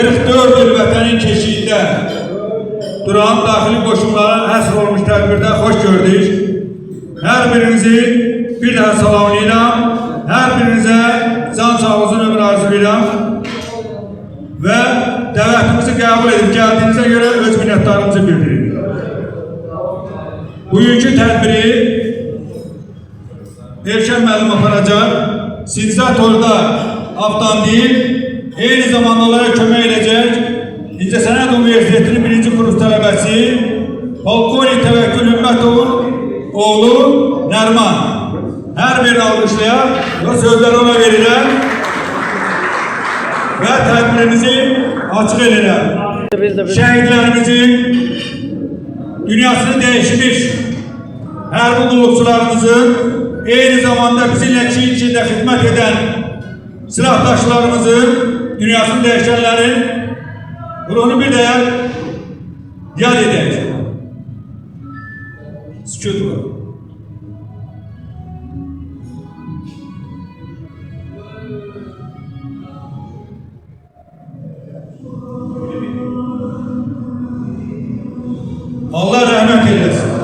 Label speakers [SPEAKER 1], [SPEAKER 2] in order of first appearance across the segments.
[SPEAKER 1] 44 il vətənin keşiyində duran daxili qoşunlara həsr olmuş tədbirdə xoş gördük. Hər birinizi bir daha salamlayıram. Hər birinizə can sağ olsun ömür arzulayıram. Və dəvətimizi qəbul edib gəldiyinizə görə öz minnətdarımızı bildiririk. Bugünkü tədbiri Erşən müəllim aparacaq. Sindizatorda avtomobil eyni zamanda onlara kömək edəcək. İncəsənət Universitetinin 1-ci kurs tələbəsi Polkovnik Təvəkkül Ümmətovun oğlu Nərman. Hər birini alqışlayar və sözləri ona verirəm və tədbirimizi açıq edirəm. Şəhidlərimizin dünyasını dəyişmiş hərbi qulluqçularımızın, eyni zamanda bizimle Çin içinde xidmət edən silahdaşlarımızın, dünyasını dəyişənlərin ruhunu bir də yad edək. Sükut var. Allah rahmet eylesin.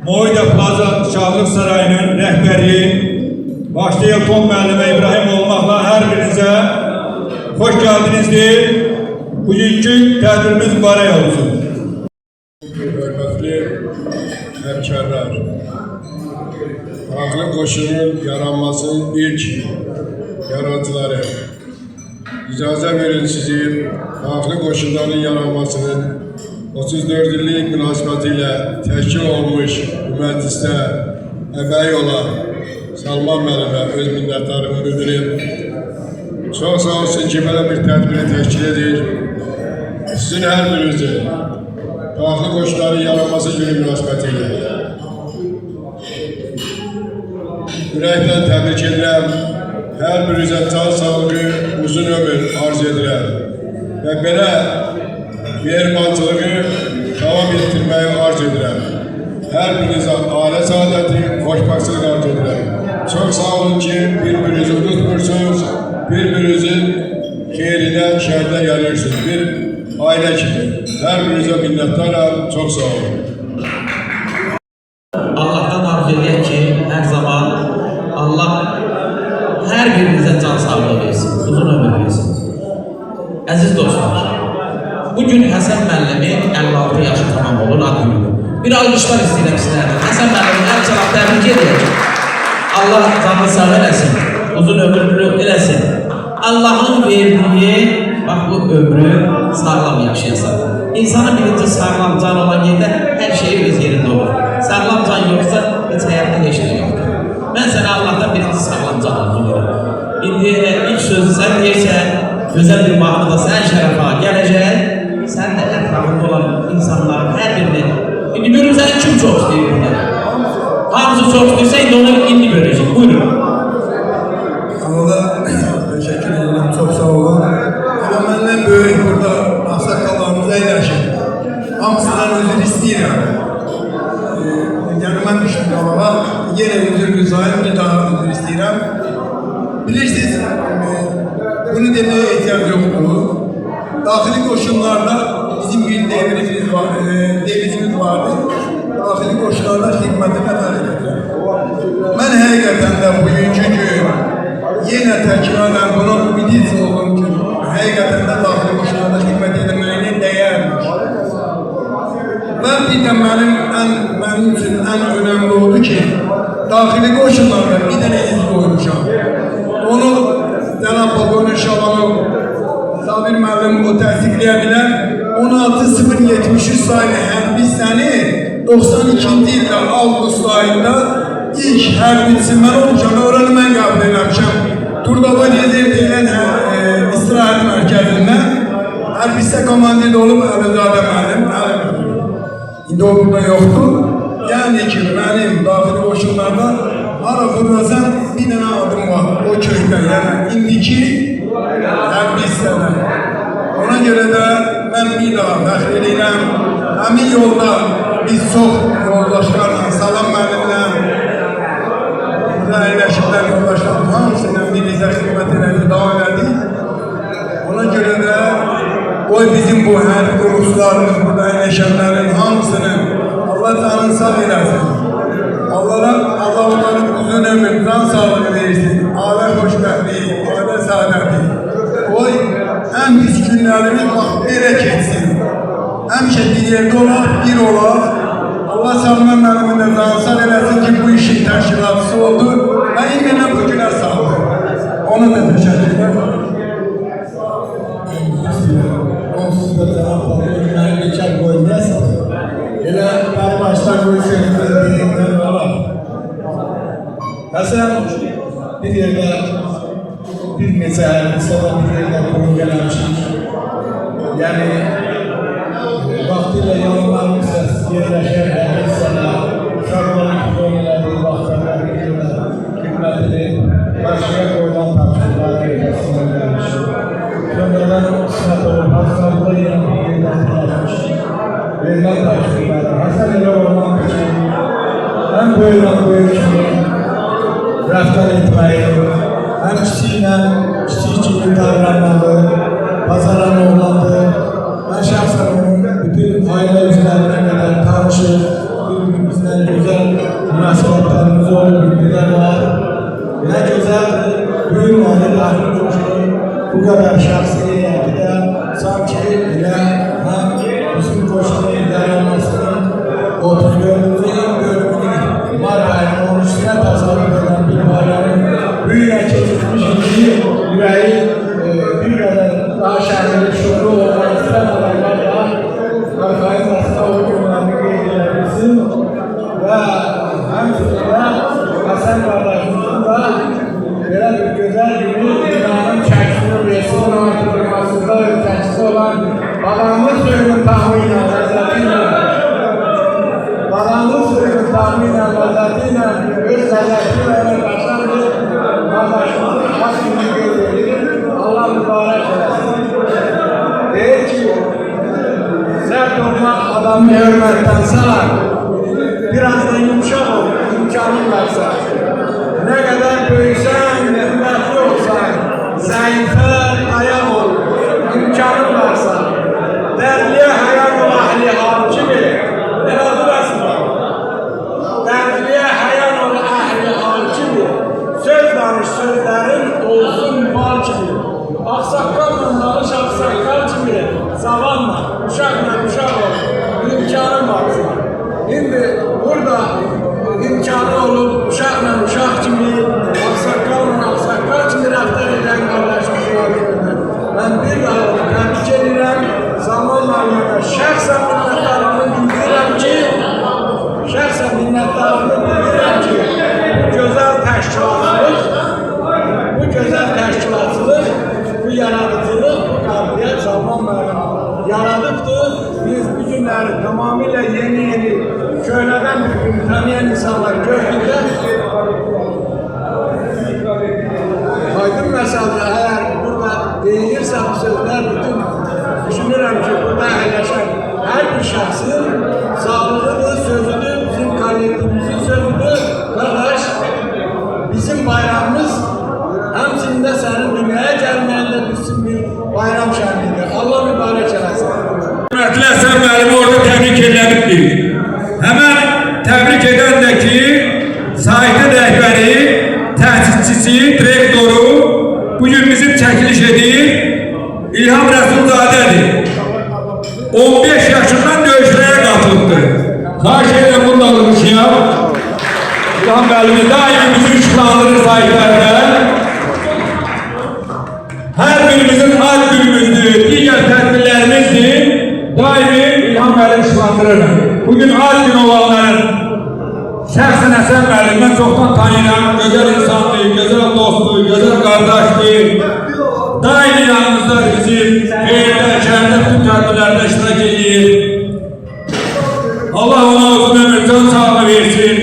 [SPEAKER 1] Moyda Plaza Şahlıq Sarayının rəhbəri başta Yılton müəllimə İbrahim olmaqla hər birinizə xoş gəldinizdir. Bugünkü tədbirimiz mübarək olsun.
[SPEAKER 2] Hörmətli həmkarlar, Daxili Qoşunun yaranmasının ilk yaratıcıları, icazə verin sizin Daxili Qoşunların yaranmasının 34 illik münasibətilə təşkil olmuş bu məclisdə əməyi olan Salman müəllimə öz minnətdarımı bildirim. Çox sağ olsun ki, belə bir tədbiri təşkil edir. Sizin hər birinizi Daxili Qoşunların yaranması günü münasibətilə ürəkdən təbrik edirəm. Hər birinizə can sağlığı, uzun ömür arz edirəm. Və belə mehribançılığı davam etdirməyi arz edirəm. Hər birinizə ailə saadəti, xoşbəxtçilik arz edirəm. Çox sağ olun ki, bir-birinizi unutmursunuz, bir-birinizin xeyrindən, şərdən yanırsınız. Bir ailə kimi. Hər birinizə minnətdaram, çox sağ olun.
[SPEAKER 3] Allah'tan arzu edək ki, hər zaman Allah hər birinizə can sağlığı versin, uzun ömür versin. Əziz dostlar, bu Bugün Həsən müəllimin 56 yaşı tamam olur ad günü. Bir alqışlar istəyirəm sizlərdən. Həsən müəllimin ən çalaq təbrik edirəm. Allah canını sağ eləsin, uzun ömürlü eləsin. Allahın verdiği, bak bu ömrü sağlam yaşayasan. İnsanın birinci sağlam can olan yerdə hər şey öz yerində olur. Sağlam can yoksa hiç həyatda heç nə yoxdur. Mən sənə Allah'tan birinci sağlam can alıyorum. İndi ilk sözü sən deyirsən, güzel bir bağlıda sən şərafa gələcək, sən də ətrafında olan insanların hər birini, indi görün səni kim çox istəyir burada? Hamısı çok istəyirsə, indi onu indi görəcək. Buyurun.
[SPEAKER 4] Anada teşekkür ederim, çok sağ olun. Ama benden böyük burada aksakallarımıza əyləşir. Hamısından özür istəyirəm. Yani ben düşdüm qalağa, yenə özür rızayım, bir daha özür istəyirəm. Bilirsiniz, bunu demeye ihtiyaç yoktu. Daxili koşullarda bizim bir devizimiz vardı. Daxili koşullarda xidmətinə fərqdir. Mən həqiqətən də bugünkü gün yenə təkrarən buna ümid oldum ki, həqiqətən də daxili koşullarda xidmət edilməyinə dəyərmiş. Və bir də mənim üçün ən önəmli oldu ki, daxili koşullarda bir dənə iz qoymuşam. Onu Cənab Polkovnik Şabanov, Sabir müəllim o təsdiqləyə bilər. 16.073 sayılı hərbi hissəni 92-ci ildə avqust ayında ilk hərbisi mən olmuşam, oranı mən qəbul eləmişəm. Turdaba nezirdə edən istirahət mərkəzində hərbi hissə komandiri olub Əlizadə müəllim. İndi o burada yoxdur. Yəni ki, mənim daxili qoşullarda hara fırlasan bir dənə adım var o kökdə, yəni indiki hərbi hissələr. Ona görə də mən bir daha fəxr edirəm. Həmin yolda biz çox yoldaşlarla, Salam müəllimlə, burada əyləşiblər yoldaşlarım hamısıyla bir bizə xidmət elədi, davam elədik. Ona görə də qoy bizim bu hərbi quruluşlarımız, burada əyləşənlərin hamısını Allah canını sağ eləsin. Allah onların uzun ömür, can sağlığı versin. Alə xoşbəxtliyi, alə saadəti. Qoy ən pis günlərimiz belə keçsin. Həmişə bir yerdə olaq, bir olaq. Allah Salman müəllimin də cansar eləsin ki, bu işin təşkilatçısı oldu və indi bu günə sağlığı. Ona da təşəkkür ederim.
[SPEAKER 5] Onsuz da Cənab Polkovnikləri geçər qoymayasın. Elə bəri başlar qoyuşlarımızın birindən olar. Həsən bir yerdə bir neçə hissədə bir yerdə qurun gəlmişik. Yəni, vaxtıyla yanlarımız yerləşən hər hissələr, uşaqların qurun elədiyi vaxtlarla bilirlər, xidmətini başına qoyulan tapşırıqları veriləsindən gəlmişik. Sonradan ispat olub, hastalıqda yenə bir yerdən gəlmişik. Verilən tapşırıqları, Həsən elə olmaq üçün həm böyüdən böyük kimi rəftar etməyi, həm kiçik kimi davranmalı, bazaran olmalı. Mən şəxsən onun bütün ailə üzvlərinə qədər tanışır, bir-birimizdən gözəl münasibətlərimiz olur, bilgiler var. Nə gözəldir, büyümləri daxil qoşulur, bu qədər şəxsi heyətidə sanki elə həm bizim qoşulun idarə olmasının 34-cü il bölümünü Mart ayının 13-ünə təsadüf edən bir bayramın büyüyə keçirilmiş ki, ürəyi bir qədər daha şəhərli şuurlu olmaq istəyən adamlar da Qarxayın Asla o günlərini qeyd edebilsin və həmçində Həsən qardaşımızın da belə bir gözəl günü dünyanın çəkisini üyəsinin artırılmasında ölkəçisi olan Balanlı suyunun tahminlə vəziyyətilə öz vəziyyətilə əməkdaşlar bir qardaşımızın hakkını qeyd edir. Allah mübarək eləsin. Deyir ki, sərt olmaq adamı hörmətdən sağlar. Biraz da yumuşaq ol, imkanın varsa. Nə qədər böyüksən, hürmətli olsan, zəifə ayaq ol, imkanın varsa. Dərliyə həyal ol, əhli hal kimi. Elə durasın. Dərliyə həyal ol, əhli hal kimi. Söz danış, sözlərin olsun bal kimi. Aksakkal danış, aksakkal kimi. Zavalma. şimdi burada imkanı olup uşakla uşak kimi, aksakalla aksakal kimi rəftar edən qardaşımız var. Ben bir daha tebrik edirəm. Zamanla şəxsən minnətdarlığımı bildirirəm ki, bu gözəl təşkilatçılıq, bu yaradıcılıq, bu qabiliyyət zamanla yaradıbdır. Biz bu günləri tamamilə yeni köynədən birbirini tanıyan insanlar gördükdə aydın məsələdə əgər burada deyilirsə bu sözlər bütün düşünürəm ki, burada əyləşən hər bir şəxsin sağlığıdır, sözüdür, bizim kollektivimizin sözüdür. Qardaş, bizim bayramımız həmçində sənin dünyaya gəlməyində bizim bir bayram şənlidir. Allah mübarək eləsin.
[SPEAKER 1] Hörmətli Həsən müəllimi orada təbrik eləmişdir. Həmən təbrik edən də ki, sahibə rəhbəri, təsisçisi, direktoru bugün bizim çəkiliş edir, İlham Rəsulzadədir. 15 yaşından döyüşlərə qatılıbdır. Xahiş edirəm bunu da almışıyam. İlham müəllimi daimi bizi işlandırır sahiblərdə. Hər birimizin ad günümüzdür, digər tədbirlərimizdir. Daimi İlham müəllimi işlandırır. Bugün ad gün olanların şəxsən Həsən müəllim mən çoxdan tanıyıram. Gözəl insandır, gözəl dostdur, gözəl qardaşdır. Daimi yanımızda bizim Xeyirdə, şəhərdə bütün tədbirlərdə iştirak edir. Allah ona uzun ömür, can sağlığı versin.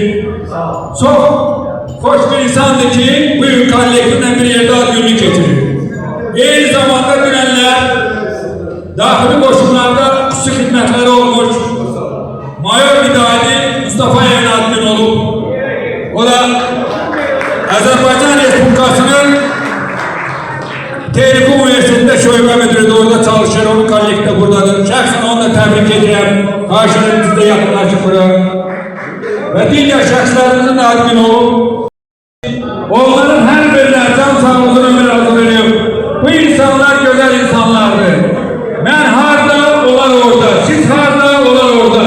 [SPEAKER 1] Çox xoş bir insandır ki, bugün kollektivlə bir yerdə ad gününü keçirir. Eyni zamanda dünənlər daxili qoşunlarda xüsusi xidmətləri olmuş Mayor Müdahili Mustafa Yayın ad günü olub. O da Azərbaycan Respublikasının Tehlikə Üniversitesi'nde şöbə müdürüdür, orada çalışır, onun kollektivi de buradadır. Şəxsən onu da təbrik edirəm. Xahiş edirəm biz də yaxınlaşıb bura. Və digər şəxslərimizin də ad günü olub. Onların hər birine can sağlığını ömür hazırlayıb. Bu insanlar güzel insanlardır. Ben harda, onlar orada. Siz harda, onlar orada.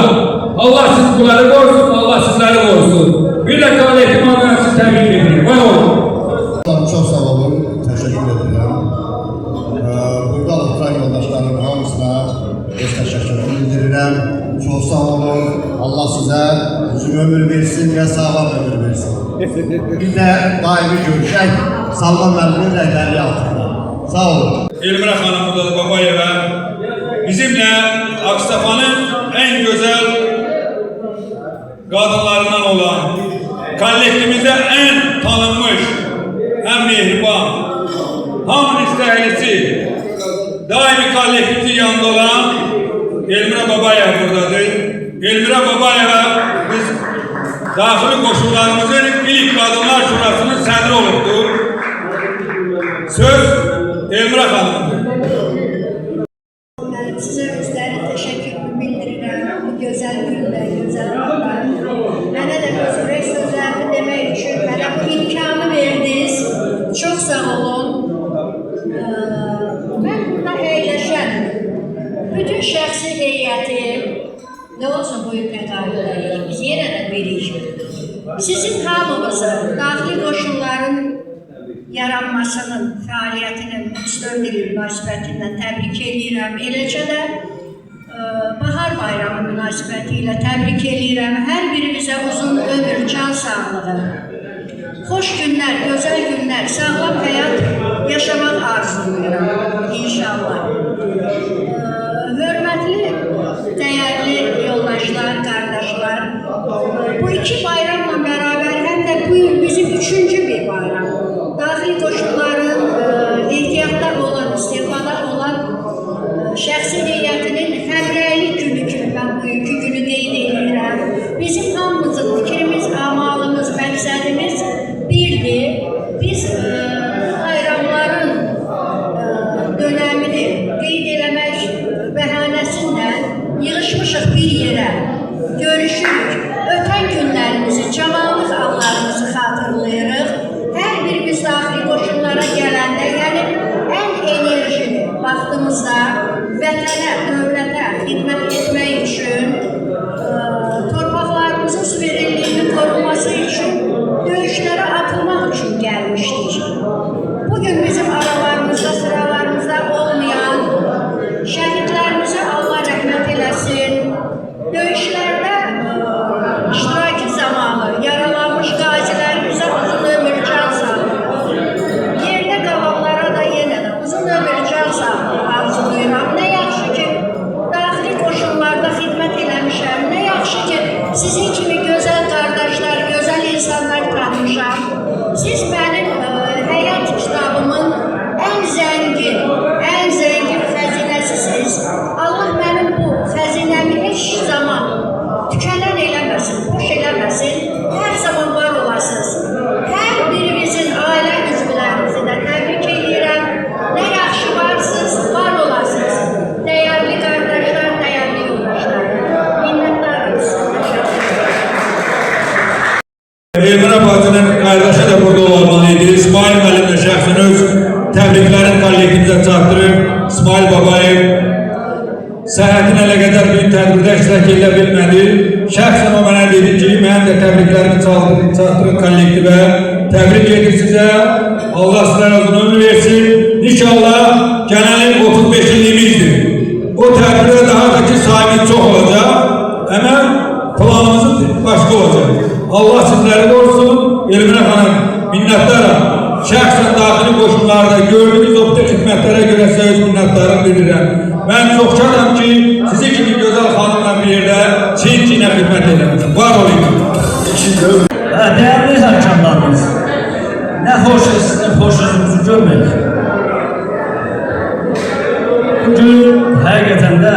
[SPEAKER 1] Allah siz bunları korusun, Allah sizleri korusun. Bir de kollektif adına siz təbrik ediyorum. Var olun.
[SPEAKER 6] Çok sağ olun, teşekkür ederim. Burada oturan yoldaşlarım hamısına öz təşəkkürümü bildirirəm. Çok sağ olun, Allah size uzun ömür versin ve sağlam ömür versin. Bir de daimi görüşək Salman müəllimin rəhbərliyi altında. Sağ olun.
[SPEAKER 1] Elmira Xanım burada da Babayeva bizimle Aksafan'ın en güzel kadınlarından olan, kollektivimize en tanınmış, en mehriban, hamın istehlisi, daimi kollektivimizin yanında olan Elmira Babayeva buradadır. Elmira Babayeva biz daxili koşullarımızın ilk Kadınlar Şurası'nın sədri olubdur. Söz Elmira Xanım'dır.
[SPEAKER 7] Size özləri təşəkkürümü bildirirəm. Bu gözəl gündə, gözəl anda. Mənə də özürək sözlərimi demək üçün mənə bu imkanı verdiniz. Çox sağ olun. Mən burada əyləşən bütün şəxsi heyəti nə olsun bu təqaüddəyik. Biz yenə də birik. Sizin hamımızı daxili qoşunların yaranmasının, fəaliyyətinin 34 il münasibətindən təbrik edirəm. Eləcə də Bahar Bayramı münasibəti ilə təbrik edirəm. Hər birimizə uzun ömür, can sağlığı, xoş günlər, gözəl günlər, sağlam həyat yaşamaq arzulayıram inşallah. Hörmətli, dəyərli yoldaşlar, qardaşlar, bu iki bayramla bərabər həm də bu il bizim üçüncü bir bayram. Daxili qoşunların ehtiyatda olan, istifada olan şəxsi heyətinin həmrəylik günü kimi mən bugünkü günü qeyd edirəm. Bizim hamımızın fikrimiz, amalımız, məqsədimiz birdir. Biz bayramların
[SPEAKER 1] kollektivimizə çatdırır. İsmail Babayev səhhətin əlaqədar bir tədbirdə iştirak edə bilmədi. Şəxsən o mənə dedi ki, mən də təbriklərimi çatdırın kollektivə. Təbrik edir sizə. Allah sizlərə uzun ömür versin. İnşallah gələn 35 ilimizdir. O təbirdə daha da ki sahibimiz çox olacaq. Hemen planımızın başka olacak. Allah sizləri qorusun. Elmine xanım, minnətdarım. Şəxsən daxili qoşunlarda gördüğünüz optik xidmətlərə görə sizə öz minnətdarım bildirirəm. Mən çox şadam ki, sizi kimi gözəl xanımla bir yerdə çiğ-çiğnə xidmət edəmişim. Var olayım.
[SPEAKER 8] Değerli hakemlerimiz, ne hoşuz, ne hoşunuzu görmek. Bugün hakikaten de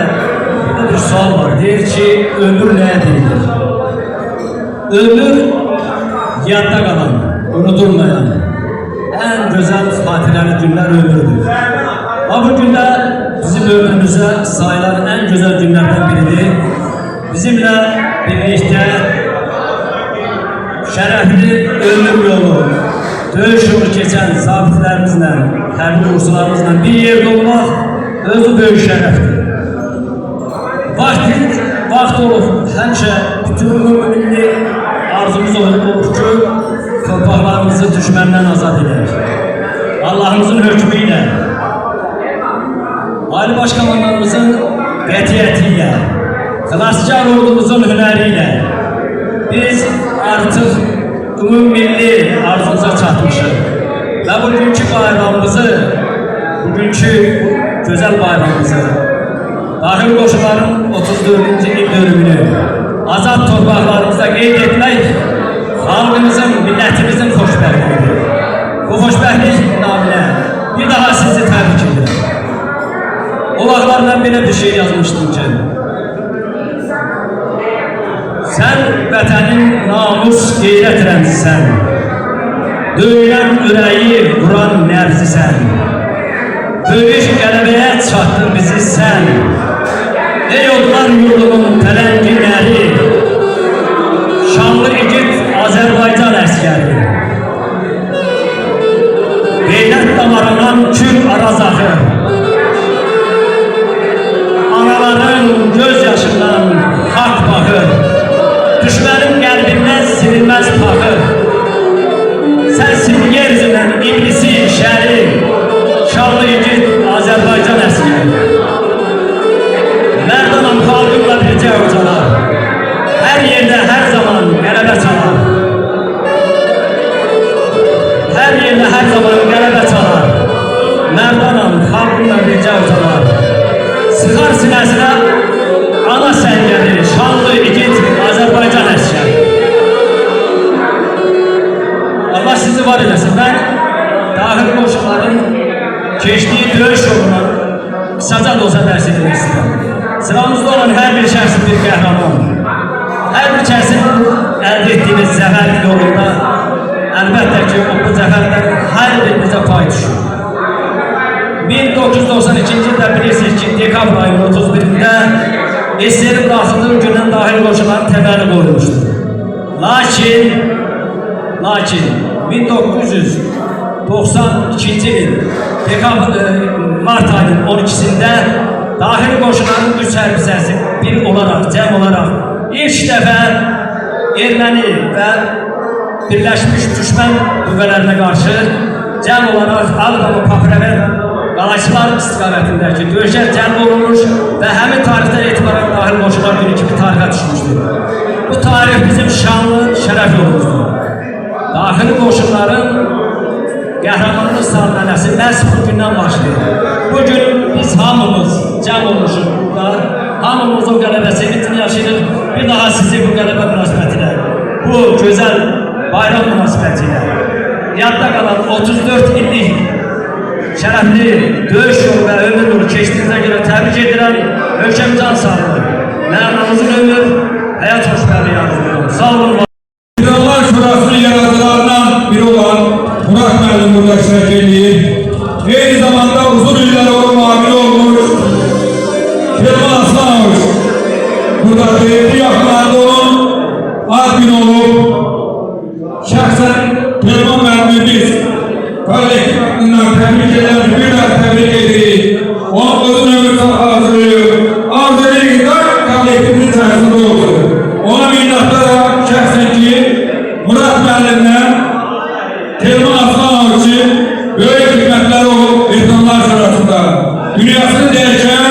[SPEAKER 8] bir sual var. Der ki, ömür neye değildir? Ömür, yadda kalan, unutulmayan, en güzel hatıralı günler ömürdür. Ama bugün de bizim ömrümüze sayılan en güzel günlerden biridir. Bizimle birlikte şərəfli ömür yolu, döyüş yolu keçən zabitlərimizlə, hərbi ursularımızla bir yerdə olmaq özü böyük şərəfdir. Vaxt olub, həmişə bütün milli arzumuz olur ki, torpaqlarımızı düşməndən azad edək. Allahımızın hökmü ilə, Ali Başkomandanımızın qətiyyəti ilə, xilaskar ordumuzun hünəri ilə biz artıq ümumilli arzumuza çatmışıq. Və bugünkü bayramımızı, bugünkü gözəl bayramımızı, daxil qoşuların 34-cü il dönümünü azad torpaqlarımızda qeyd etmək xalqımızın, millətimizin xoşbəxtliyidir. Bu xoşbəxtlik naminə bir daha sizi təbrik edirəm. O vaxtlar mən belə bir şey yazmışdım ki, sen vətənin namus qeyrət rəmzisən, döyülən ürəyi vuran nəbzisən, böyük qələbəyə çatdın bizi sən, ey odlar yurdumun tələnginləri, şanlı igid Azərbaycan əskəri, qeyrət damarından kür araz axır, anaların göz yaşından haqq baxır, düşmənin qəlbindən silinməz paxır. Sənsin yeryüzündən iblisi, şəri, şanlı igid Azərbaycan əskəri. Mərdanam xalqımla bircə ucalar, hər yerdə, hər zaman qələbə çalar. Hər yerdə, hər zaman qələbə çalar. Mərdanam xalqımla bircə ucalar. Sıxar sinəsinə ana səngəri, şanlı igid Azərbaycan əskəri. Allah sizi var eləsin. Mən daxil qoşunların keçdiyi döyüş yoluna kısaca da olsa dərs edilmək istəyirəm. Sıramızda olan hər bir şəxsin bir qəhrəmandır. Hər bir şəxsin əldə etdiyimiz zəfər yolunda əlbəttə ki, bu zəfərdən hər birimizə pay düşür. 1992-ci ildə bilirsiniz ki, dekabr ayının 31-də SSR buraxıldığı gündən daxil qoşuların təməli qoyulmuşdur. Lakin 1992-ci il mart ayının 12-sində daxil qoşuların 3 hərbi hissəsi bir olaraq, cəm olaraq ilk dəfə erməni və birləşmiş düşmən qüvvələrinə qarşı cəm olaraq Ağdamı, Pakraven Qalaçılar istiqamətindəki döyüşə cəlb olunmuş və həmin tarixdən etibarən daxil qoşular günü kimi tarixə düşmüşdür. Bu tarix bizim şanlı, şərəf yolumuzdur. Daxil qoşunların qəhrəmanlıq salonəsi məhz bu gündən başlayır. Bugün biz hamımız cəm olmuşuq burada, hamımız o qələbə sevincini yaşayırıq. Bir daha sizi bu qələbə münasibətilə, bu gözəl bayram münasibətilə, yadda qalan 34 illik şərəfli döyüş yolu və ömür yolu keçdiyinizə görə təbrik edirəm. Ölkəm can sağlığı, mənamızın ömür, həyat xoşbəxtliyi arzulayıram. Sağ olun.
[SPEAKER 1] İranlar Şurası'nın yaratılarından biri olan Murat Müəllim burada iştirak edir. Eyni zamanda uzun illər onun muamili olmuş Firman Aslanoviç burada bir yaxınlarda onun ad günü olub. Şəxsən Firman müəllimi biz kollektivindən təbrik edən bir də dünyasını dəyişən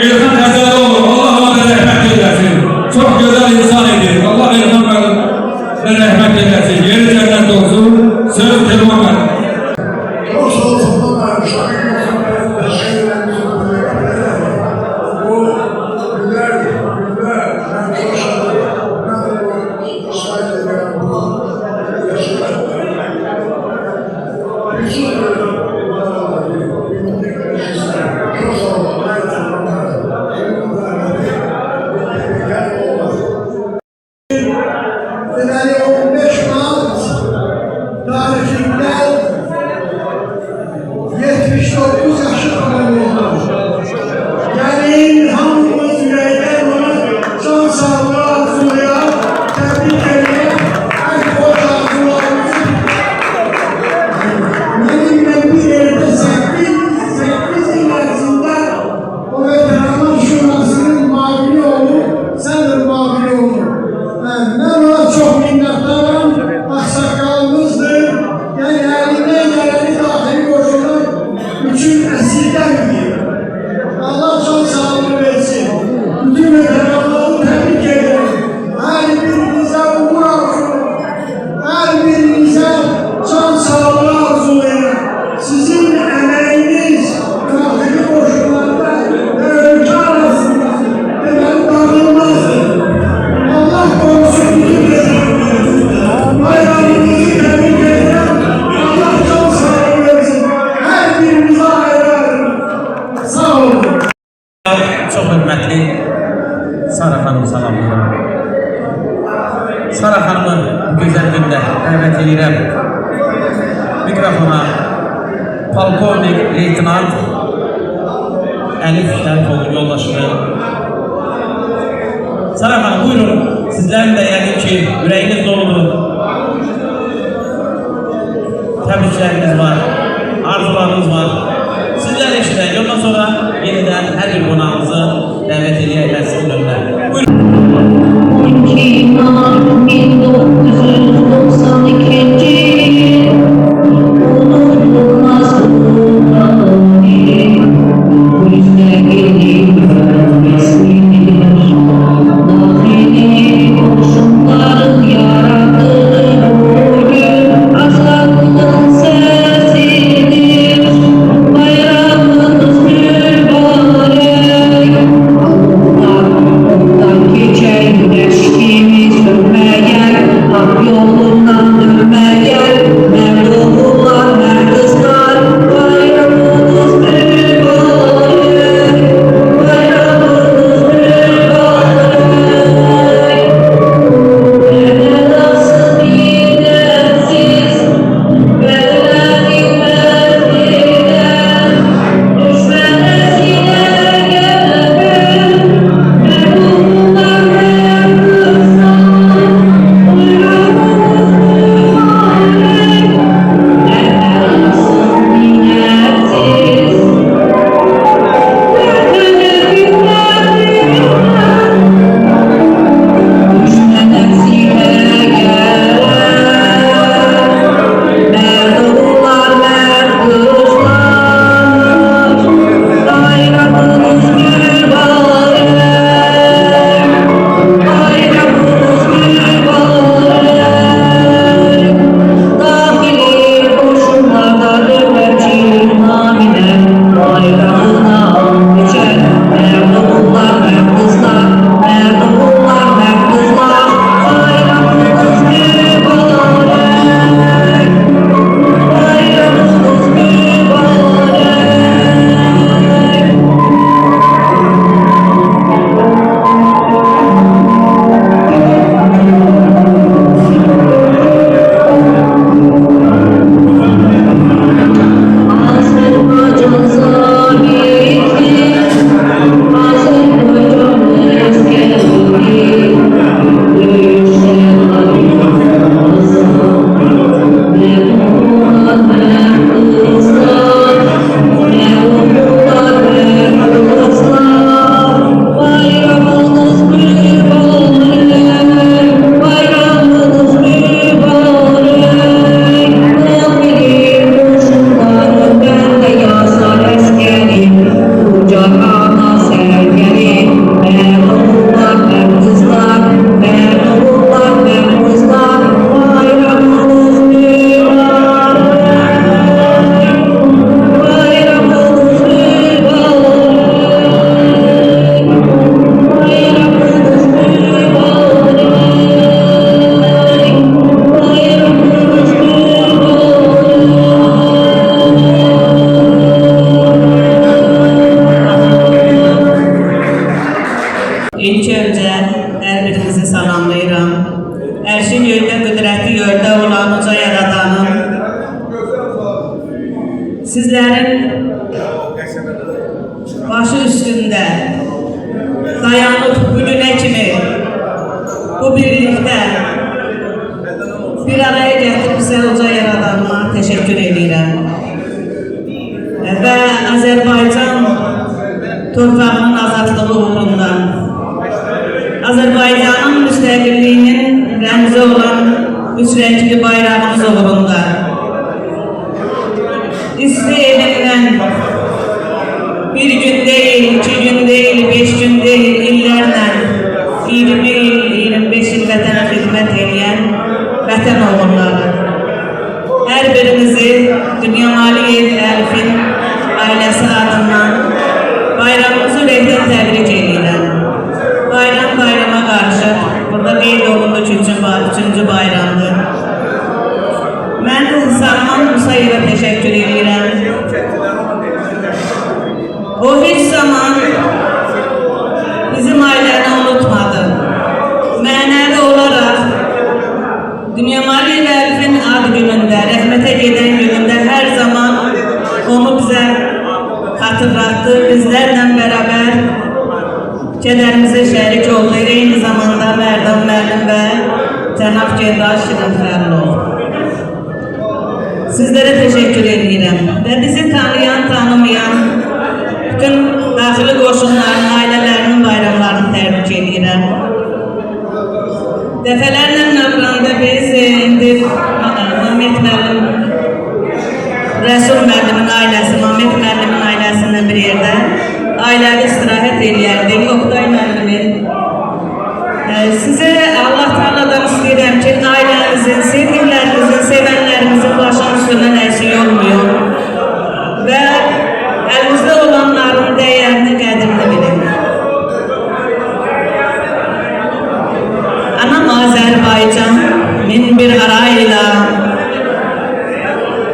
[SPEAKER 1] İlhan Təzəloğlu, Allah ona rəhmət eyləsin. Çox gözəl insan idi. Allah İlhan müəllimə rəhmət eyləsin. Yeri cənnət olsun. Söz Telman müəllim.
[SPEAKER 4] Çok sağ olsun. Teşekkür ederim. Bu güller, ben çok şaşırdım. Ben de bu şahit ediyorum. Bu yaşadım. Çok sağ olun. Yani 15 Mart tarihinden 79 yaşı tamamladı. Yani hamımız yüreğden ona can sağlığı arzulayan, tebrik eden, en hoş arzularımızı benimle bir yerde 8 yıl arasında o veteranlar şurasının mavili oğlu, sendir mavili oğlu. Ben ona çok minnettarım, aksakalımızdır. Yani elinden geleni dahi koşulur, bütün esirgenmiyor. Allah çok sağlık versin. Bütün veteranları tebrik ederim. Her birinize umur arzulayın. Her birinize can sağlığı arzulayın. Sizin emeğiniz, dahili koşullarda ve ülke arasında hemen darılmazdır. Allah korusun bütün veteranları. Bayramınızı tebrik ederim. Allah çok sağlık versin. Her birinize hayranım. Sağ olun.
[SPEAKER 3] Çok hürmetli Sara Hanım salamlayıram. Sara Hanım'ı bu güzel günde davet edirəm. Mikrofona Polkovnik Leytenant Elif Şərifoğlu yoldaşını. Sara Hanım buyurun. Sizlerin de yani ki yüreğiniz doludur. Təbrikləriniz var, arzularınız var. Sizler eşitək. Ondan sonra yeniden her bir qonağınızı dəvət edək sizin önünə. Buyurun.
[SPEAKER 9] 12 Mart 1992 unutulmaz tarihi, bu yüzden gelip resmidir. Dahili koşulların yarattığı bugün azadlığın sesidir. Bayrağımız mübarek, Allah ondan geçer güneşimiz sönmez. başı üstünde dayanıp bugüne kimi bu birlikte bir araya getirip bize uca yaradanına teşekkür edirəm. Ve Azerbaycan torpağının azadlığı uğrundan, Azerbaycan'ın müstəqilliyinin rəmzi olan üç renkli bayrağımız uğrunda İstəyilən bir gün değil, 2 gün değil, 5 gün değil, illərlə 20 il, 25 il vətənə xidmət edən vətən oğulları. Hər birinizi Dünya Maliyev Əlif'in ailəsi adından bayramımızı ürəkdən təbrik edirəm. Bayram bayrama qarşı burada qeyd olundu 3-cü bayramdır. Mən Salman Musayevə təşəkkür edirəm. O heç zaman bizim ailəni unutmadı. Mənəvi olaraq Dünya Maliyev Əlif'in ad günündə, rəhmətə gedən günündə hər zaman onu bizə hatırlattı. Bizlərlə bərabər kədərimizə şərik oldu. Eyni zamanda Mərdan müəllim və cənab General Şirin Fərlov. Sizlərə təşəkkür edirəm və bizi tanıyan, tanımayan bütün daxili qoşunların, ailələrinin bayramlarını təbrik edirəm. Dəfələrlə növranda biz indi Mehmet müəllim, Rəsul müəllimin ailəsi, Mehmet müəllimin ailəsindən bir yerdə ailəvi istirahət eləyərdik. Oktay müəllimin. Sizə Allah Teala'dan istəyirəm ki, ailənizin, sevgililərinizin, sevənlərinizin başının üstündən əksik olmuyor və əlinizdə olanların dəyərini, qədrini bilin. Anam Azərbaycan min bir arayla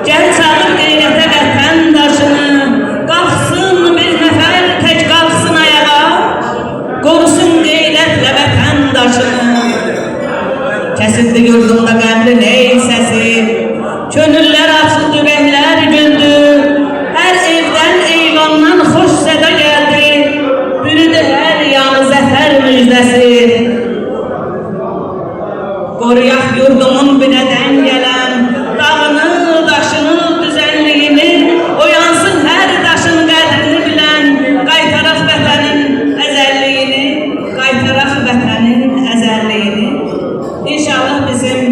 [SPEAKER 9] gəl çağır qeyrətə vətəndaşını, qalxsın bir nəfər tək qalxsın ayağa, qorusun qeyrətlə vətəndaşını. Kəsildi yurdumda qəmli ney səsi, könüllər açıldı, ürəklər güldü, hər evdən eyvandan xoş səda gəldi, bürüdü hər yanı zəfər müjdəsi. Qoruyaq yurdumun binədən gələn dağını, daşını, düzənliyini, oyansın hər daşın qədrini bilən, qaytaraq vətənin əzəlliyini, qaytaraq vətənin əzəlliyini. İnşallah bizim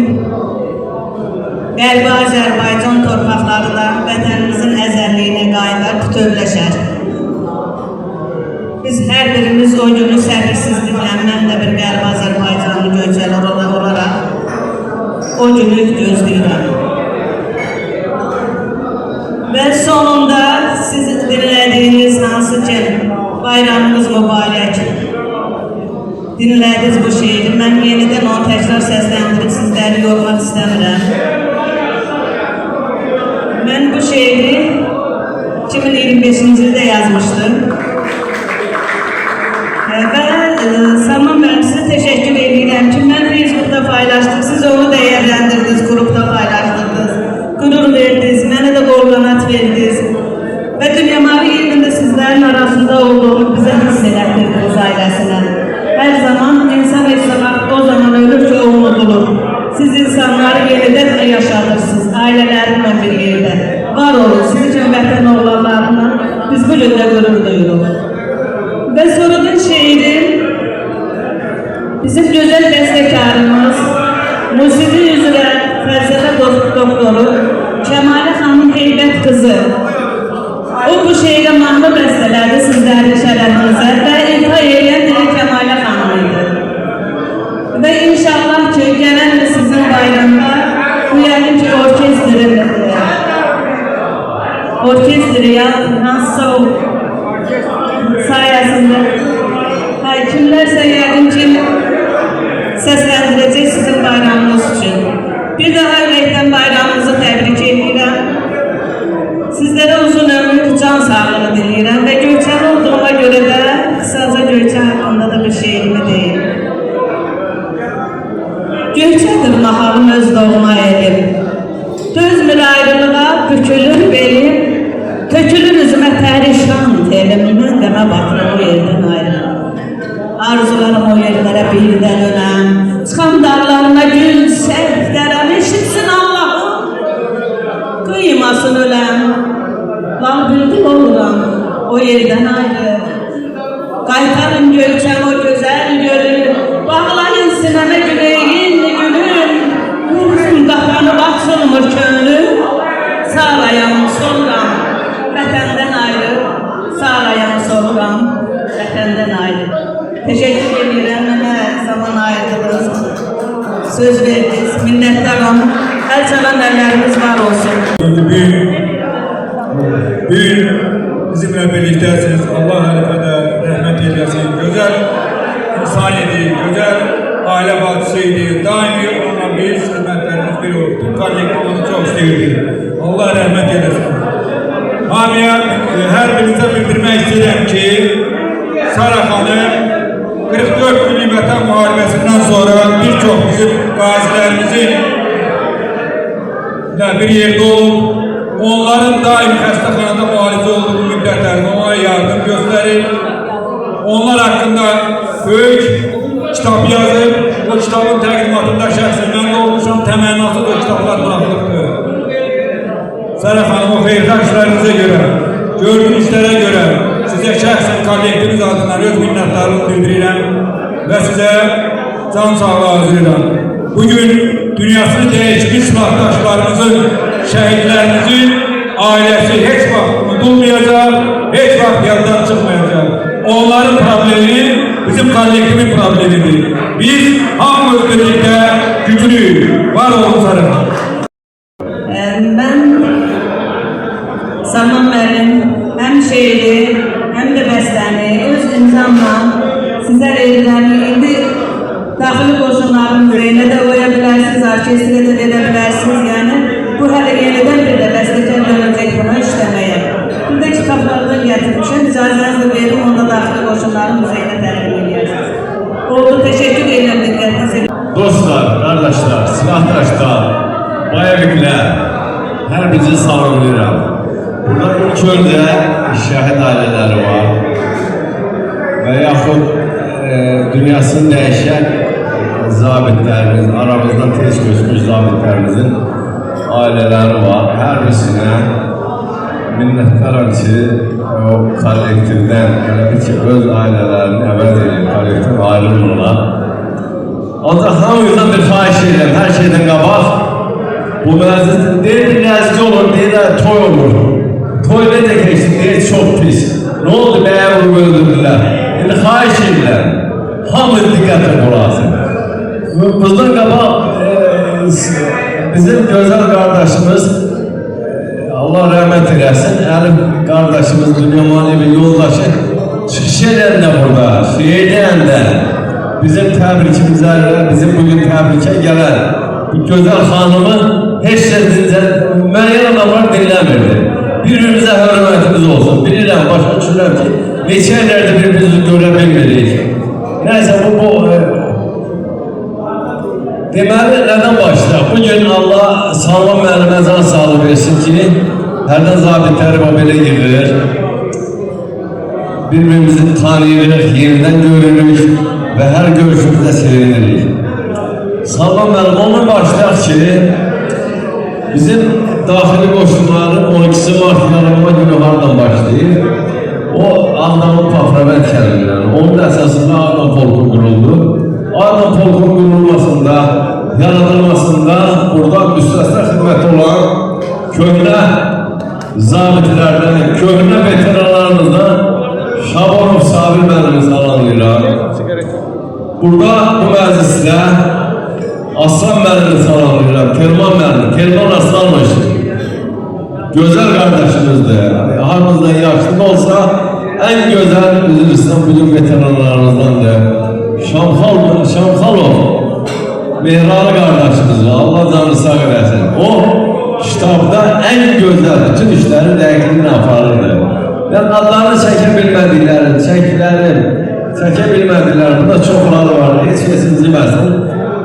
[SPEAKER 9] Qərbi Azərbaycan torpaqları da vətənimizin əzəlliyinə qayıdar, bütövləşər. Biz hər birimiz o günü səbirsizliklə, mən də bir Qərbi Azərbaycanlı göçələr olaraq o günü gözləyirəm. Və sonunda siz dinlədiyiniz hansı ki bayramınız mübarək dinlədiniz bu şeiri. Mən yenidən onu təkrar səsləndirib sizləri yormaq istəmirəm. Mən bu şeiri 2025-ci ildə yazmışdım. Və Salman müəllim sizə təşəkkür edirəm ki, mən Facebook'da paylaşdım, siz onu dəyərləndirdiniz, qrupda paylaşdırdınız, qürur verdiniz, mənə də qolqanat verdiniz və Dünya Maliyevində sizlərin arasında olduğunu bizə hiss elətdirdiniz ailəsinə. Hər zaman insan o zaman ölür ki, o unudulur. Siz insanları yenidən yaşadırsınız, ailələrinlə bir yerdə. Var olun, siz üçün vətən oğlanlarına biz bu gündə qürur duyuruq. Və sonradan şeiri bizim gözəl bəstəkarımız, musiqi üzrə fəlsəfə doktoru Kəmalə xanım Heybət qızı. O bu şeirə mahnı bəstələrdi sizlərin şərəfinizə və ilha edən də Kəmalə xanım idi. Və inşallah ki, gələn də sizin bayramda bu yəqin ki, orkestri hansısa o sayəsində kimlərsə yəqin ki, səsləndirəcək sizin bayramınız üçün. Bir daha ürəkdən bayramınızı təbrik edirəm. Sizlərə uzun ömür, can sağlığı diləyirəm və Göyçəli olduğuma görə də qısaca Göyçə haqqında da bir şeirimi deyim. Göyçədir mahalım öz doğma elim, dözmür ayrılığa, bükülür belim, tökülür üzümə pərişan elimden qana batırım o yerdən ayrı. Arzularım o yerlərə birdən önəm. Çıxam darlarına gül sərflərəm, eşitsin Allah'ım. Kıymasın öləm. Lan bülbül oluram o yerdən ayrı. Qaytarın görkəm o gözəl gölü. Bağlayın sinəmə güleyin gülüm. Vursun qapanıb açılmır könlüm. Sağlayam soruram vətəndən ayrı. Sağlayam soruram vətəndən ayrı. Teşekkür ederim mənə zaman ayırdınız. Söz verdiniz, minnettarım. El çalan ellerimiz var olsun.
[SPEAKER 1] Bugün bizimle birliktesiniz. Allah halifede rahmet eylesin. Güzel insan idi, güzel aile bacısıydı. Daimi onunla biz hizmetlerimiz bir oldu. Kolektif onu çok sevdi. Allah rahmet eylesin. Hamiye her birinize bildirmek istedim ki Saraxanı 44 günlük Vətən müharibəsindən sonra birçok bizim qazilərimizin bir yerde olup onların daim xəstəxanada müalicə olduğu müddətlərində ona yardım göstərib, onlar haqqında böyük kitab yazıb, o kitabın təqdimatında şəxsən mən də olmuşam, təmənnası da kitablar buraxılıbdır. Saraxanım, o xeyirli işlərinizə görə, gördüyünüzlərə görə sizə şəxsən kollektivimiz adından öz minnətlarımı bildirirəm və sizə can sağlığı arzu edirəm. Bugün dünyasını değişmiş silahdaşlarımızın, şehitlerimizin ailesi hiç vaxt unutulmayacak, hiç vaxt yandan çıkmayacak. Onların problemi bizim kollektivin problemidir. Biz hamımız birlikte güçlüyüz. Var olun Saraxan.
[SPEAKER 9] Ben Salman müəllim hem şeiri hem de bəstəni öz imzamla sizə verirəm. İndi daxili qoşunların üzerine de oya bilərsiniz, orkestrə də verə bilərsiniz. Yəni bu hələ yenidən bir də bəstəkar dönəcək buna işləməyə. Burada kitablardan gətirmişəm. İcazənizlə verim, onda daxili qoşunların üzerine təqdim edirsiniz. Oldu, teşekkür ederim diqqətiniz.
[SPEAKER 10] Dostlar, kardeşler, silahdaşlar, bayavikler, her bizi salamlayıram. Burada ilk önce şəhid aileleri var ve yaxud dünyasını değişen zabitlerimiz, aramızda tez göçmüş zabitlerimizin aileleri var. Her birisine minnettarım ki o kollektifden, öz ailelerini əvəz edin, kollektif ayrılmırlar. Ancaq hamımızdan bir xahiş edirəm, hər şeydən qabaq bu məclis deyir, nəzgi olur, deyir, toy olur. Toy necə keçdi, deyir, çox pis. Ne oldu, bəyə vurub öldürdülər. İndi xahiş edirəm, hamı diqqətlə qulaq. Bizdən qabaq bizim gözəl qardaşımız, Allah rəhmət eləsin, Əlif qardaşımız, Dünya Manevi yoldaşı çıxış edəndə burada, şehidəyəndə bizim təbrikimizə, bizim bugün təbrikə gələn bu gözəl xanımı heç müəyyən adamlar dinləmirdi. Birbirimize hürmetimiz olsun. Bilirəm, başa düşürəm ki, neçə illərdir birbirimizi görə bilmirik. Neyse bu deməli, nədən başlayaq? Bugün Allah Salman müəllimə can sağlığı versin ki, hərdən zabitləri belə yığır. Birbirimizi tanıyırıq, yenidən görürük və hər görüşümüzdə sevinirik. Salman müəllim, ondan başlayaq ki, bizim daxili qoşunların 12 Mart yaranma günü hardan başlayır? O Ağdamın Papravət kəlimindən, onun əsasında Ağdam polku quruldu. Ağdam polkunun qurulmasında, yaradılmasında burada müstəsna xidməti olan köhnə zabitlərdən, köhnə veteranlarımızdan Şabanov Sabir müəllimi salamlayıram. Burada bu məclisdə Aslan müəllimi salamlayıram, Telman müəllimi, Telman Aslanmış. Gözəl qardaşımızdır. Aramızdan yaşlı da olsa en güzel Üzbekistan bugün veteranlarımızdandır. Şamxalov Mehralı kardeşimiz var. Allah canını sağ eləsin. O kitabda en güzel bütün işleri dəqiqliğini aparırdı. Ben adlarını çəkə bilmədiklərim, çəkə bilmədiklərim. Burada çoxları var. Heç kesiniz deməsin.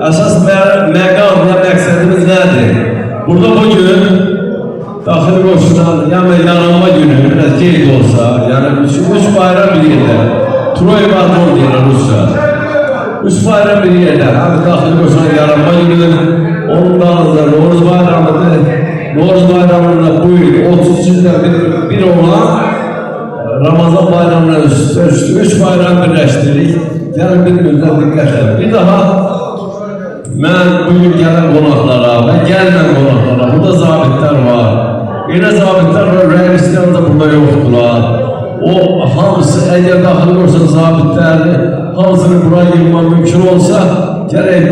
[SPEAKER 10] Əsas məqam və məqsədimiz nədir? Burada bugün daxili qoşunlar, yəni yaranma günü, biraz qeyd olsa, yəni üç bayram bir yerdə, Troy Baton deyirlər Rusya. Üç bayram bir yerdə, həm daxili qoşunlar yaranma günüdür, onun dalında Novruz bayramıdır. Novruz bayramında bu il 30 ildən bir olan Ramazan bayramına üç bayram birləşdiririk. Gəlin bir müddət diqqət edin. Bir daha mən bugün gələn qonaqlara və gəlmən qonaqlara, burada zabitlər var. Elə zabitlər var, rəylislər də burada yoxdular. O hamısı, əgər daxil olsa zabitlərdir, hamısını buraya girmək mümkün olsa, gələk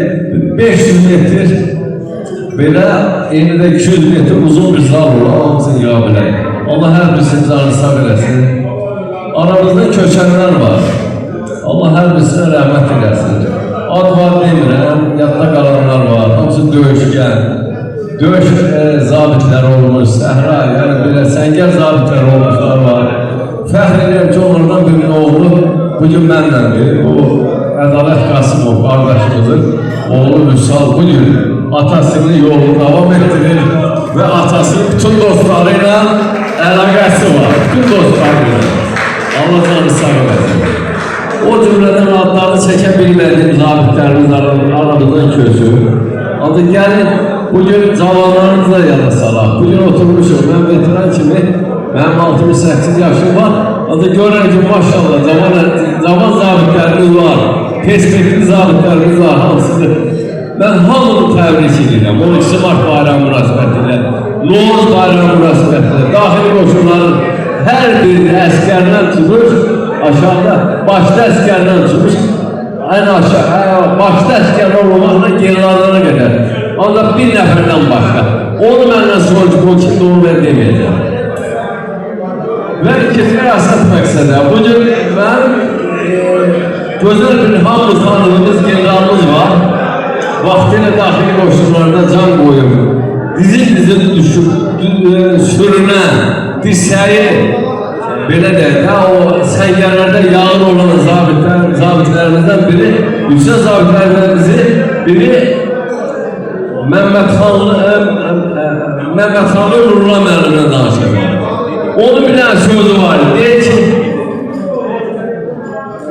[SPEAKER 10] 500 metr, belə eyni də 200 metr uzun bir zal olur, hamısını yağ bilək. Allah hər birisini canı sağ eləsin. Aramızda köçənlər var. Allah hər birisinə rəhmət eləsin. Ad var demirəm, yadda qalanlar var, hamısı döyüşkən. Döyüş zabitlər olmuş, səhra, yəni belə səngər zabitlər olmuşlar var. Fəxr edirəm ki, onlardan birinin oğlu bugün mənləndir. Bu Ədalət Qasımov qardaşımızın oğlu Vüsal bugün atasının yolunu davam etdirir və atasının bütün dostları ilə əlaqəsi var. Bütün dostları ilə. Allah canı sağ olasın. O cümlədən adlarını çəkə bilmədiyim zabitlərimiz aramızdan közü. Adı gəlin, bugün cavanlarımızı da yada salaq. Bugün oturmuşum, mən veteran kimi, mənim 68 yaşım var. Adı görən ki, maşallah, cavan zabitlərimiz var, perspektivli zabitlərimiz var, hamısıdır. Mən hamını təbrik edirəm, 12 Mart bayramı münasibətilə, Novruz bayramı münasibətilə, daxili qoşunların hər bir əskərdən tutmuş, aşağıda başda əskərdən tutmuş, ən aşağı, başda əskərdən olmaqla generallara qədər. Ancaq bir nəfərdən başqa. Onu məndən sonra o kimdə onu mən deməyəcəm. Və ikinci əsas məqsədə, bugün mən gözəl bir hamımız tanıdığımız generalımız var. Vaxtilə daxili qoşunlarda can qoyub, dizin düşüb, sürünən, dirsəyi, belə deyək, o səngərlərdə yağın olan zabitlərimizdən biri, yüksək zabitlərimizin biri Məmmədxanlı Nurla müəllimlə danışır. Onun bir dənə sözü var, deyir ki,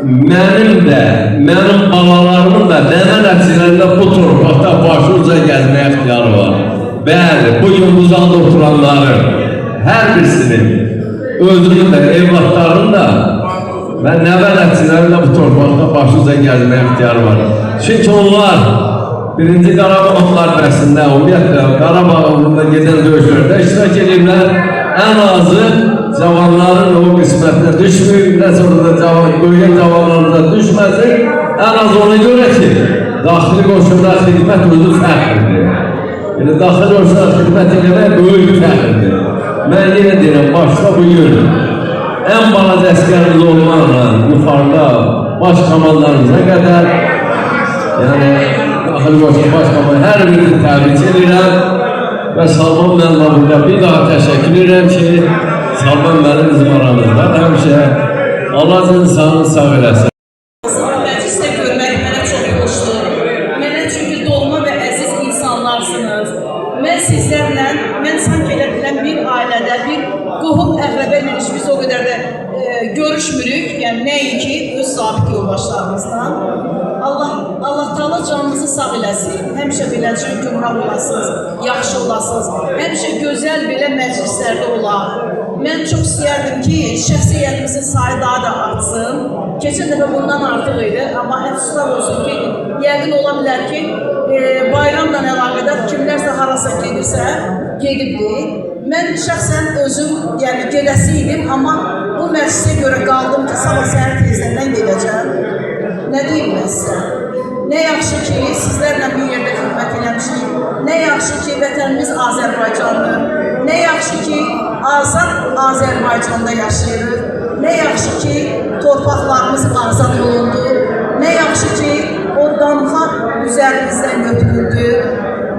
[SPEAKER 10] mənim balalarımın da nəvə nəticələrində bu torpaqda başlıca gəzməyə ixtiyarı var. Bəli, bugün bu zalda oturanların hər birisinin, özünün də, evlatlarının da və nəvə nəticələrində bu torpaqda başlıca gəzməyə ixtiyarı var. Çünki onlar birinci Qarabağ müharibəsində, ümumiyyətlə Qarabağ uğrunda gedən döyüşlərdə iştirak edirlər. Ən azı cavanların o qismətinə düşməyib, nə sonra da böyüyən cavanlarında düşməsin. Ən az ona görə ki, daxili qoşunda xidmət özü fəxrdir. Yəni, daxili qoşunda xidmət eləmək böyük fəxrdir. Mən yenə deyirəm, başda bugün ən balaca əskərimiz olmaqla yuxarıda baş komandalarımıza qədər, yəni, daxili qoşun baş komandalarımıza hər birini təbrik edirəm. Və Salman mənlə burada bir daha təşəkkür edirəm ki, Salman mənim bizim aramızda həmişə Allah insanı sağ eləsin.
[SPEAKER 9] Məclisdə görmək mənə çox xoşdur. Mənə çünki doğma və əziz insanlarsınız. Mən sizlərlə, mən sanki elə bilən bir ailədə, bir qohum əqrəbə ilə biz o qədər də görüşmürük. Yəni nəinki öz sabit yoldaşlarımızla. Allah Taala canınızı sağ eləsin. Həmişə beləcə gümrah olasınız, yaxşı olasınız. Həmişə gözəl belə məclislərdə olar. Mən çox istəyərdim ki, şəxsiyyətimizin sayı daha da artsın. Keçən dəfə bundan artıq idi, amma əfsuslar olsun ki, yəqin ola bilər ki, bayramla əlaqədar kimlərsə harasa gedirsə, gedibdir. Mən şəxsən özüm, yəni gedəsi idim, amma bu məclisə görə qaldım ki, sabah səhər tezdən gedəcəm. Nə deyim mən sizə? Nə yaxşı ki, sizlərlə bir yerdə xidmət eləmişik. Nə yaxşı ki, vətənimiz Azərbaycandır. Nə yaxşı ki, azad Azərbaycanda yaşayırıq. Nə yaxşı ki, torpaqlarımız azad olundu. Nə yaxşı ki, o damğa üzərimizdən götürüldü.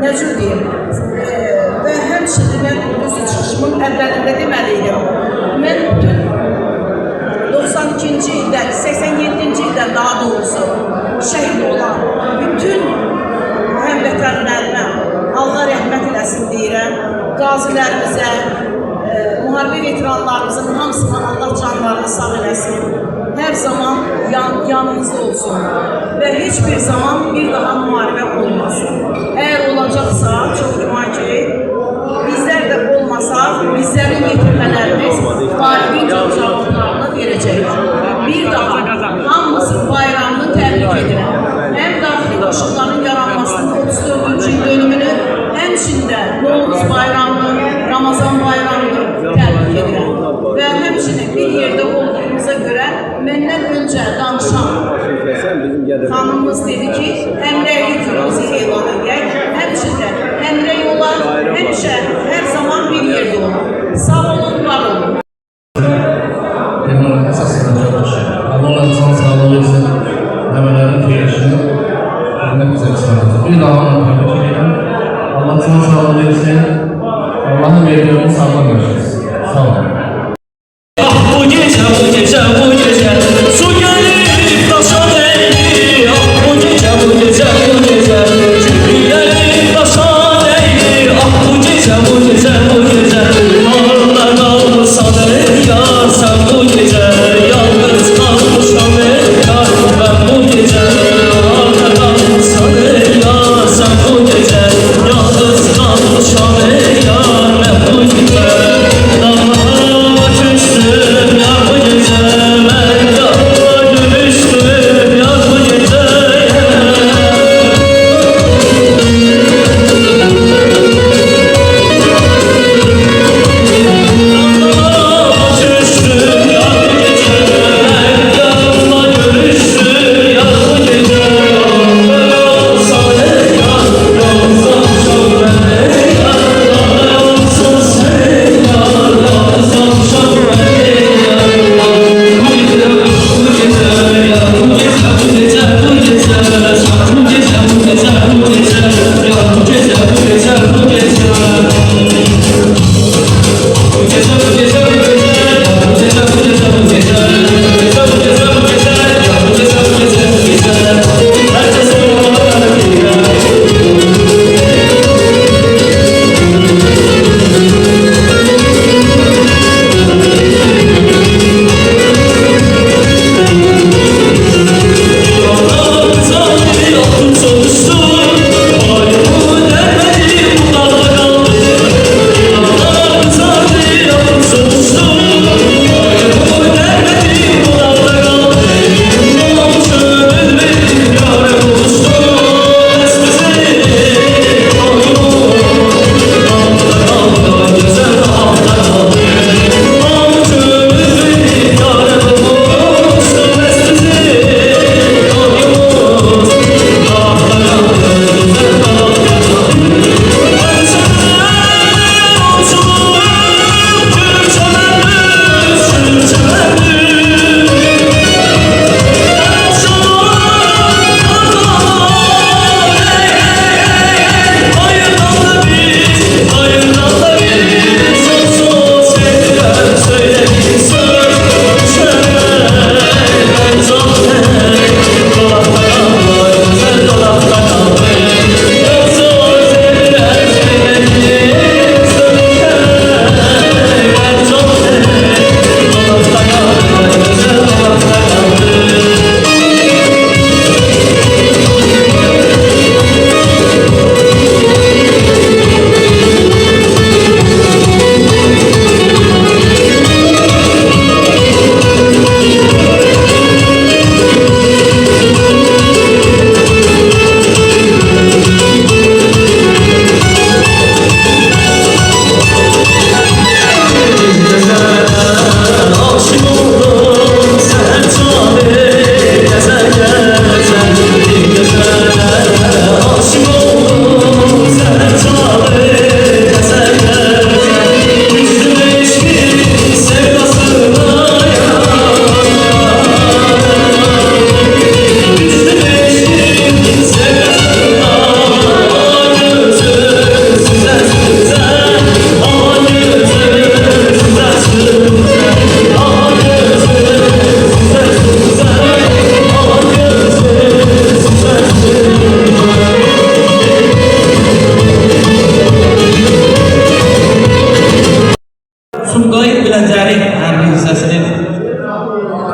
[SPEAKER 9] Nə cür deyim? Və həmçinin mən düzü çıxışımın əvvəlində deməliydim. Mən bütün 92-ci ildən, 87-ci ildən daha doğrusu şəhid olan bütün həmvətənlərimə Allah rəhmət eləsin deyirəm. qazilərimizə, müharibə veteranlarımızın hamısına Allah canlarını sağ eləsin. Hər zaman yanımızda olsun və heç bir zaman bir daha müharibə olmasın. Əgər olacaqsa, çox güman ki, bizlər də olmasaq, bizlərin yetirmələrimiz qalibin cavablarını verəcəkdir. Bir daha hamımızın bayramını təbrik edirəm. Həm daxili qoşunların yaranmasının 34-cü il dönümünü, həmçində Novruz bayramını, Ramazan bayramını təbrik edirəm. Və həmçinin bir yerdə olduğumuza görə məndən öncə danışan xanımımız dedi ki, həmrəylik günümüzü elan edək. Həmçində həmrəy olan həmişə, hər zaman bir yerdə olur. Sağ olun, var olun.
[SPEAKER 10] Deməli, əsasında çox yaxşı. Allah insan sağlığı versin, nəvələrin xeyirişini hörmət bizə çıxaracaq. Bir daha onu təbrik edirəm. Allah insan sağlığı versin, Allahın verdiğini sağlam yaşasın. Sağ olun.
[SPEAKER 8] Bu gece su gelip taşa değdi. Ah bu gece gelip taşa değdi. Ah bu gece Narlar kalsa değdi yar.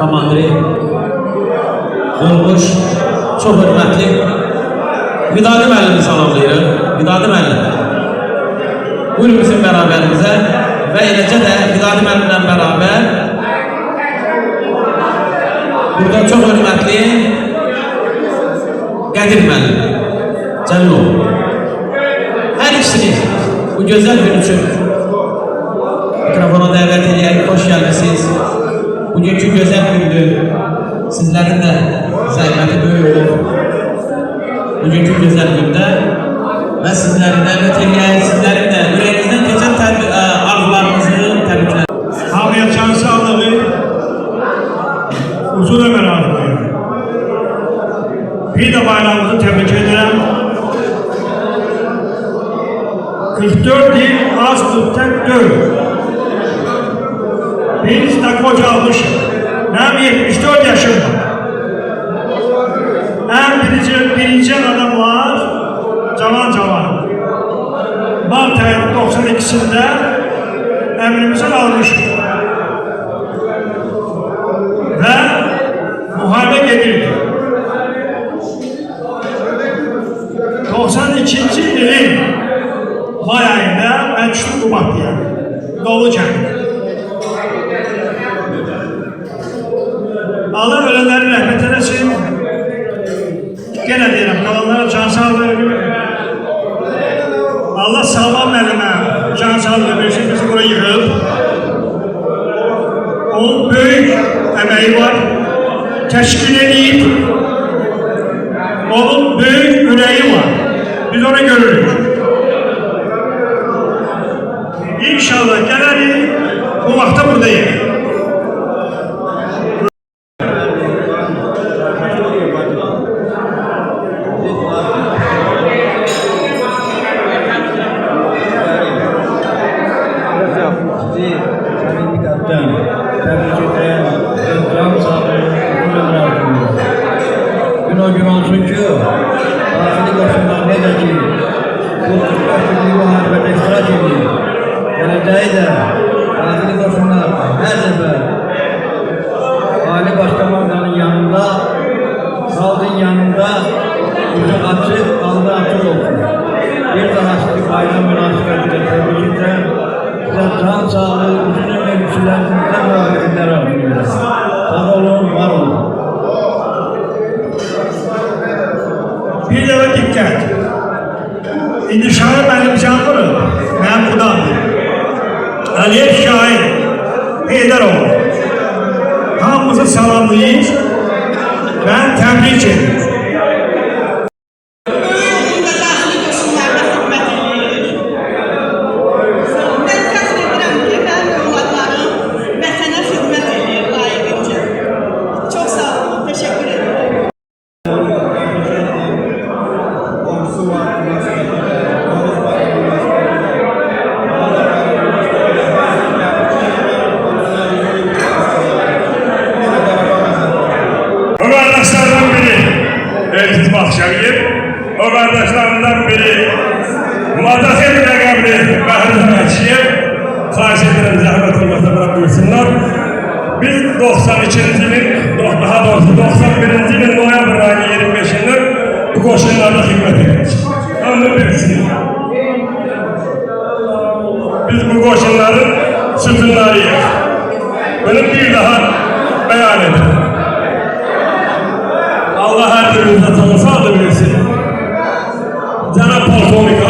[SPEAKER 3] komandiri olmuş çok hörmətli Vidadi müəllimi salamlayırıq. Vidadi müəllim. Buyurun bizim bərabərimizə və eləcə də Vidadi müəllimlə bərabər burada çox hörmətli Qədir müəllim Cəlilov. Hər ikisini bu gözəl gün üçün mikrofona dəvət edək. Xoş gəlmisiniz. Bugünkü gözəl gündür. Sizlərin də zəhməti böyük olur. Bugünkü gözəl gündə və sizləri dəvət edək. Sizlərin də ürəyinizdən keçən arzularınızı təbriklər.
[SPEAKER 1] Hamıya can sağlığı, uzun ömür arzulayıram. Bir de bayramımızı tebrik ederim. 44 yıl az tek dört. Biz de kocalmışım. Hem 74 yaşım var. Hem birinci adam var, cavan. Mart ayının 92'sinde emrimizden almışım. Ve muharebe edildi. 92. ilin may ayında ben düştüm Qubadlıya, Dolu kəndi. Allah ölenlerin rəhmət eləsin. Gene deyirəm, qalanlara can sağlığı. Allah Salman müəllimə can sağlığı versin, bizi buraya yığıb. Onun böyük əməyi var, təşkil edib. Onun büyük yüreği var. Biz onu görürüz. İnşallah gelelim, bu vakte buradayız.
[SPEAKER 5] Gün o gün olsun ki, daxili qoşunlar necə ki, bu 45 günlük müharibədə iştirak edir. Gələcəyi də daxili qoşunlar hər dəfə Ali Başkomandanın yanında, xalqın yanında üzü açıq, alnı açıq olsun. Bir daha sizi bayram münasibətilə təbrik edirəm. Sizə can sağlığı, uzun ömür kişilərinizdən müvafiqlər arzulayırım. Sağ olun, var olun.
[SPEAKER 1] Bir de dikkat. İndi Şahin benim canlım, ben buradan. Aliyev Şahin, Heydaroğlu. Hamımızı salamlayız. Ben tebrik ediyorum. O kardeşlerimden biri Madaxil rəqəbli Bəhruzə Məkiyev, xahiş edirəm zəhmət olmasa bırakırsınlar. Biz 92. ilin, daha doğrusu 91. ilin noyabr ayının 25'inde bu koşullarda hizmet ediyoruz. Ama bilsin. Biz bu koşulların sütunlarıyız. Bunu bir daha beyan edin. Allah her birimizde tanısa da bilsin. Cenab-ı Polkovnik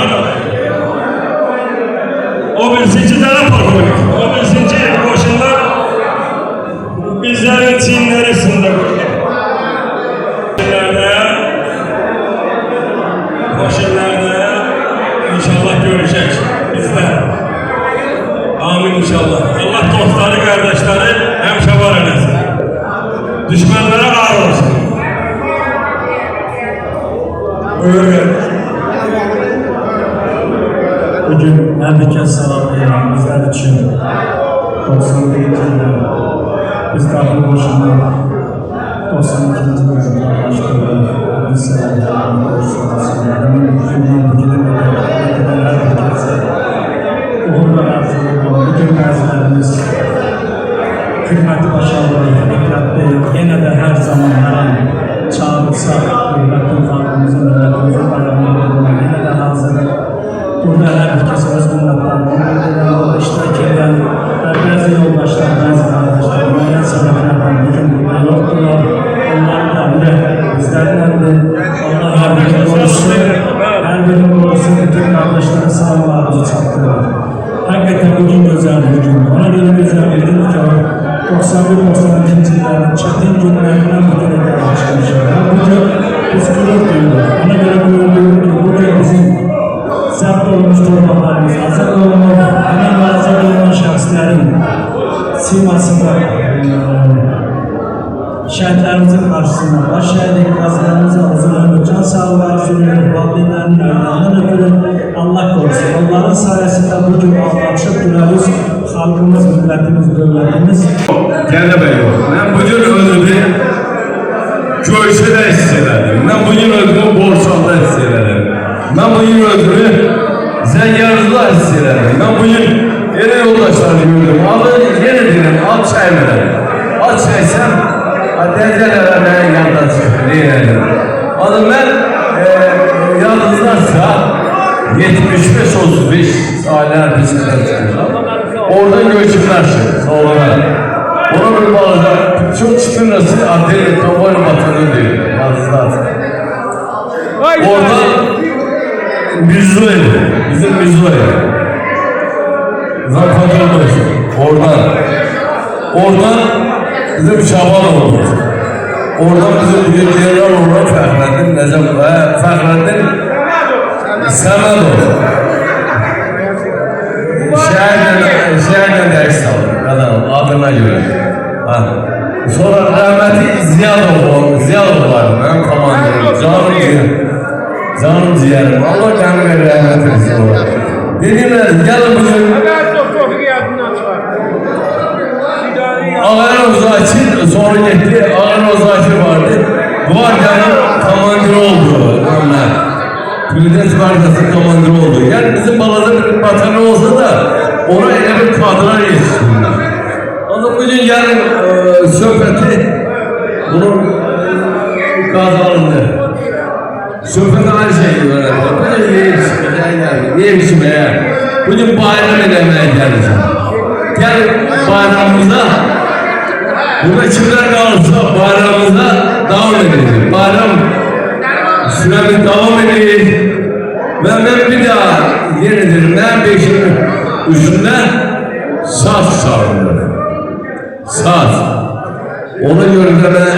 [SPEAKER 1] o bilsin ki Cenab-ı Polkovnik, o bilsin ki koşullar bizlerin çinleri üstünde koşullar. Koşullarda inşallah göreceğiz bizler. Amin inşallah. Allah dostları, kardeşleri hemşevar eylesin. Düşmanlara ağır olsun. Buyur gel.
[SPEAKER 5] Bugün məmləkət salamlayıram bizlər üçün 91 ildə biz daxili qoşunlar 92-ci qoşunlar başqırdı. Biz sərələrdən qoşunlarının bütünlüyün hər bir kəsə uğurlar arzulayıram. Bugün məzlərimiz xidməti başarılı, ehtiyatlı günlerinden bugüne kadar çıkmışlar. Bugün biz gurur duyduk. Ona göre gurur duyduk ki bugün bizim zapt olmuş torbalarımız, azad olmuş, hemen azad olunan şahsların simasında şəhidlərimizin qarşısında baş şəhidlik qazilərimizə uzun ömür, can sağlığı arzulayır, valideynlərin ölümündən ötürü Allah korusun. Onların sayesinde bugün ağlaşıp duruyoruz. Halkımız, milletimiz, devletimiz.
[SPEAKER 10] Gəlməmək yox. Mən bugün özümü görsədə hiss elədim. Mən bugün özümü Borçalda hiss elədim. Mən bugün özümü Zəngərizdə hiss elədim. Mən bugün elə yoldaşlarını gördüm. Adı yenə deyirəm, ad çəkmirəm. Ad çəksəm, dəncələrə mənə yandan çıxır, deyirəm. Adı mən yalnızlarsa 75-35 ailələr bizimdən çıxırlar. Oradan göçümlər çıkır, sağlar. Ona bir bağlıca çok çıkırlarsa adeli kamuoyu vatanı diyor, yalnızlar. Oradan Müzdoy'du, bizim Müzdoy. Zafatılmış, oradan. Oradan bizim Şaban oldu. Oradan bizim general olan Fəxrəddin Nəcəm və Fəxrəddin Səməd oldu. Şəhərlə dərs aldı, adına göre. Sonra rəhməti Ziyadov vardı, mənim komandirim, canım ciğerim. Allah kendime rəhmət etsin ona. Dedimler, gelin bugün Ağayan Zakir, sonra gitti, Ağayan Zakir vardı. Guardiyanın komandiri oldu. Bülüdeniz Guardiyası'nın komandiri oldu. Yani bizim balada bir batanı olsa da ona ele bir kadrolar yetiştirdiler. Ama bugün yarın söhbəti bunun kazanıldı. Söhbəti aynı şey öğrendi. Bugün niye biçmeye? Bugün bayram edemeye geleceğim. Gel bayramımıza, burada kimler kalırsa bayramımıza devam edeceğiz. Bayram süremiz devam edeceğiz. Ve ben bir daha yenidir. Ben 5'in üstünden saz çalınır. Saz. Ona göre de ben